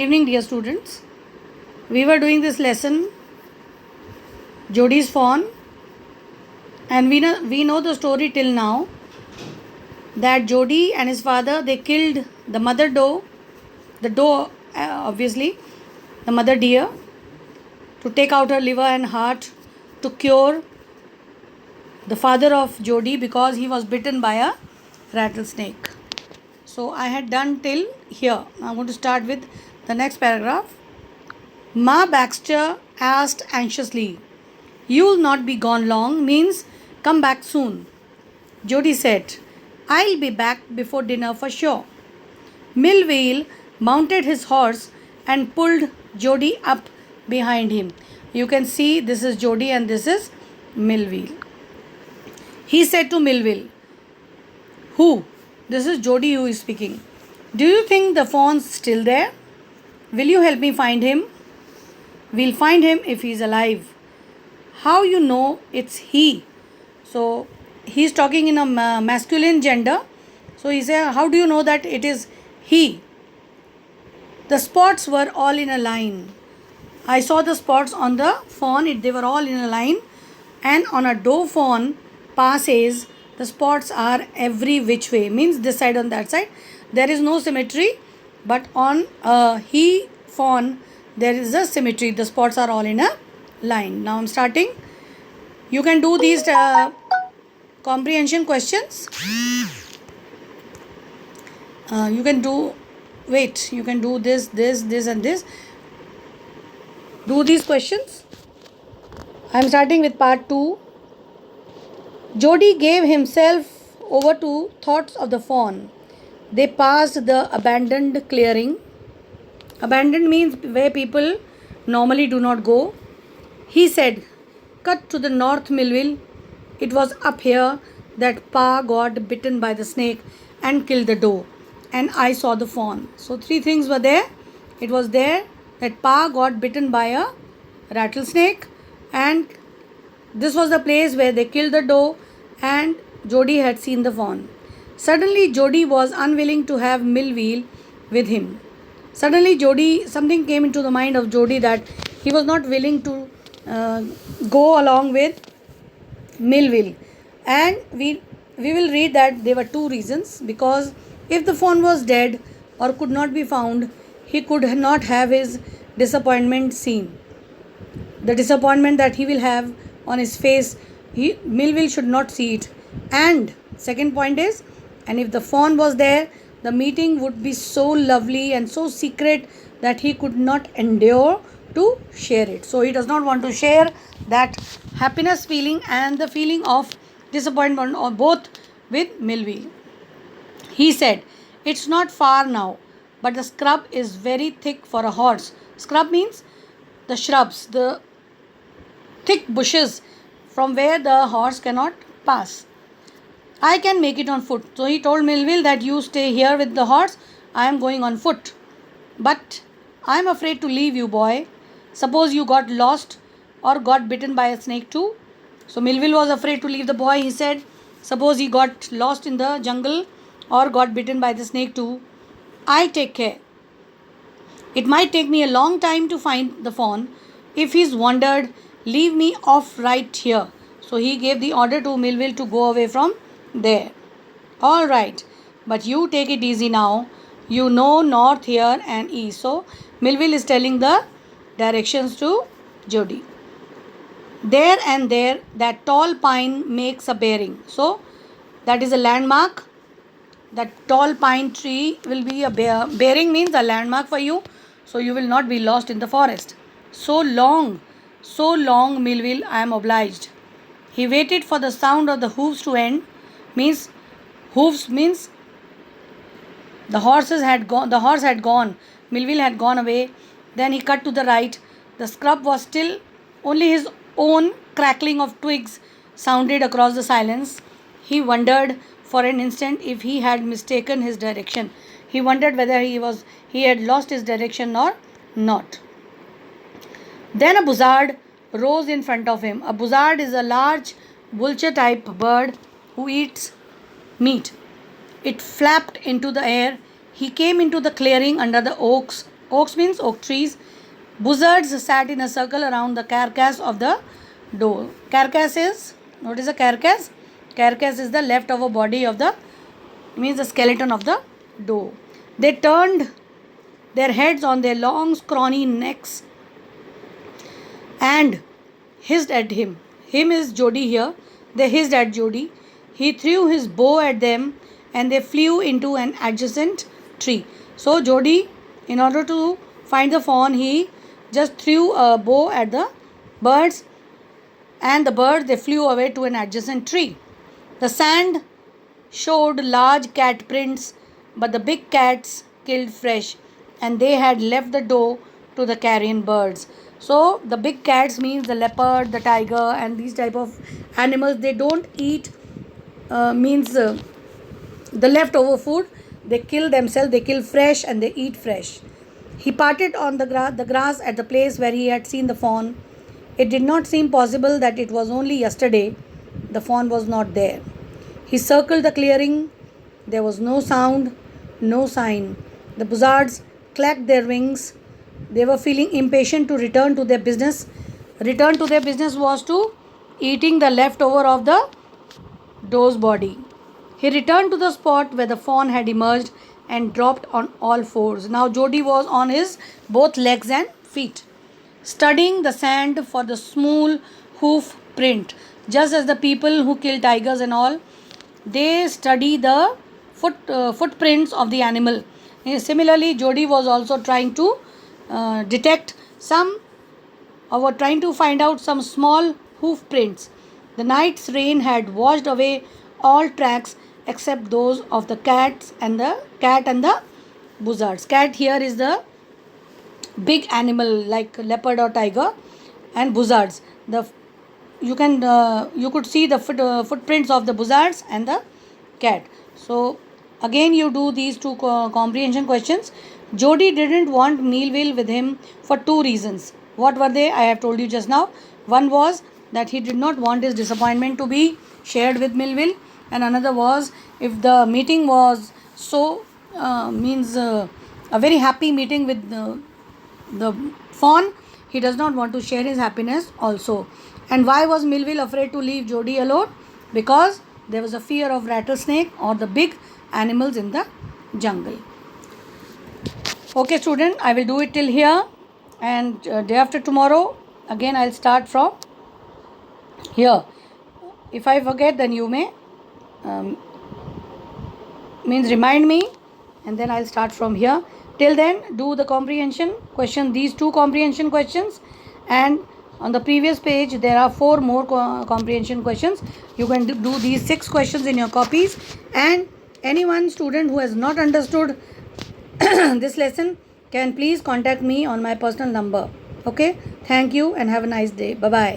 Evening, dear students. We were doing this lesson, Jodi's fawn, and we know the story till now that Jodi and his father they killed the mother doe, the doe obviously, the mother deer, to take out her liver and heart to cure the father of Jodi because he was bitten by a rattlesnake. So I had done till here. I'm going to start with the next paragraph. Ma Baxter asked anxiously, "You'll not be gone long," means come back soon. Jodi said, "I'll be back before dinner for sure." Millvale mounted his horse and pulled Jodi up behind him. You can see this is Jodi and this is Millvale. He said to Millvale, "Who?" This is Jodi who is speaking. "Do you think the fawn's still there? Will you help me find him?" "We'll find him if he's alive." "How you know it's he?" So he's talking in a masculine gender. So he said, "How do you know that it is he?" The spots were all in a line. I saw the spots on the fawn. They were all in a line. And on a doe fawn passes, the spots are every which way. Means this side and that side. There is no symmetry. But on a he fawn, there is a symmetry. The spots are all in a line. Now I'm starting. You can do these comprehension questions. You can do this and this. Do these questions. I'm starting with part 2. Jodi gave himself over to thoughts of the fawn. They passed the abandoned clearing. Abandoned means where people normally do not go. He said, "Cut to the north, Millville. It was up here that Pa got bitten by the snake and killed the doe. And I saw the fawn." So 3 things were there. It was there that Pa got bitten by a rattlesnake, and this was the place where they killed the doe, and Jodi had seen the fawn. Suddenly Jodi was unwilling to have Millville with him. Suddenly something came into the mind of Jodi that he was not willing to go along with Millville. And we will read that there were 2 reasons. Because if the fawn was dead or could not be found, he could not have his disappointment seen. The disappointment that he will have on his face, Millville should not see it. And second point is, and if the fawn was there, the meeting would be so lovely and so secret that he could not endure to share it. So he does not want to share that happiness feeling and the feeling of disappointment or both with Millville. He said, "It's not far now, but the scrub is very thick for a horse." Scrub means the shrubs, the thick bushes from where the horse cannot pass. "I can make it on foot." So he told Millville that you stay here with the horse. I am going on foot. "But I am afraid to leave you, boy. Suppose you got lost or got bitten by a snake too." So Millville was afraid to leave the boy. He said, "Suppose he got lost in the jungle or got bitten by the snake too. I take care. It might take me a long time to find the fawn. If he's wandered, leave me off right here." So he gave the order to Millville to go away from there. "All right, but you take it easy now. You know north here and east." So Millville is telling the directions to Jodi. "There and there, that tall pine makes a bearing." So that is a landmark. That tall pine tree will be a bearing means a landmark for you. So you will not be lost in the forest. So long, Millville, I am obliged." He waited for the sound of the hoofs to end. Means hoofs means the horse had gone. Millville had gone away. Then he cut to the right. The scrub was still. Only his own crackling of twigs sounded across the silence. He wondered for an instant if he had mistaken his direction. He wondered whether he had lost his direction or not. Then a buzzard rose in front of him. A buzzard is a large vulture type bird who eats meat. It flapped into the air. He came into the clearing under the oaks. Oaks means oak trees. Buzzards sat in a circle around the carcass of the doe. Carcass is, what is a carcass? Carcass is the leftover body of the, means the skeleton of the doe. They turned their heads on their long scrawny necks and hissed at him. Him is Jody here. They hissed at Jody. He threw his bow at them and they flew into an adjacent tree. So Jody, in order to find the fawn, he just threw a bow at the birds, and the birds, they flew away to an adjacent tree. The sand showed large cat prints, but the big cats killed fresh, and they had left the doe to the carrion birds. So the big cats means the leopard, the tiger, and these type of animals, they don't eat the leftover food. They kill themselves, they kill fresh, and they eat fresh. He parted on the grass at the place where he had seen the fawn. It did not seem possible that it was only yesterday the fawn was not there. He circled the clearing. There was no sound, no sign. The buzzards clacked their wings. They were feeling impatient to return to their business. Return to their business was to eating the leftover of the doe's body. He returned to the spot where the fawn had emerged and dropped on all fours. Now Jody was on his both legs and feet, studying the sand for the small hoof print. Just as the people who kill tigers and all, they study the footprints of the animal. Similarly, Jody was also trying to detect some, or trying to find out some small hoof prints. The night's rain had washed away all tracks except those of the cat and the buzzards. Cat here is the big animal like leopard or tiger, and buzzards, you could see the footprints of the buzzards and the cat. So again you do these two comprehension questions. Jody didn't want Melville with him for two reasons. What were they? I have told you just now. One was that he did not want his disappointment to be shared with Melville, and another was, if the meeting was so a very happy meeting with the fawn, he does not want to share his happiness also. And why was Melville afraid to leave Jody alone? Because there was a fear of rattlesnake or the big animals in the jungle. Okay student, I will do it till here, and day after tomorrow again I'll start from here. If I forget, then you may remind me, and then I'll start from here. Till then, do the comprehension question, these two comprehension questions, and on the previous page there are 4 more comprehension questions. You can do these 6 questions in your copies, and anyone student who has not understood this lesson can please contact me on my personal number. Okay, thank you and have a nice day. Bye bye.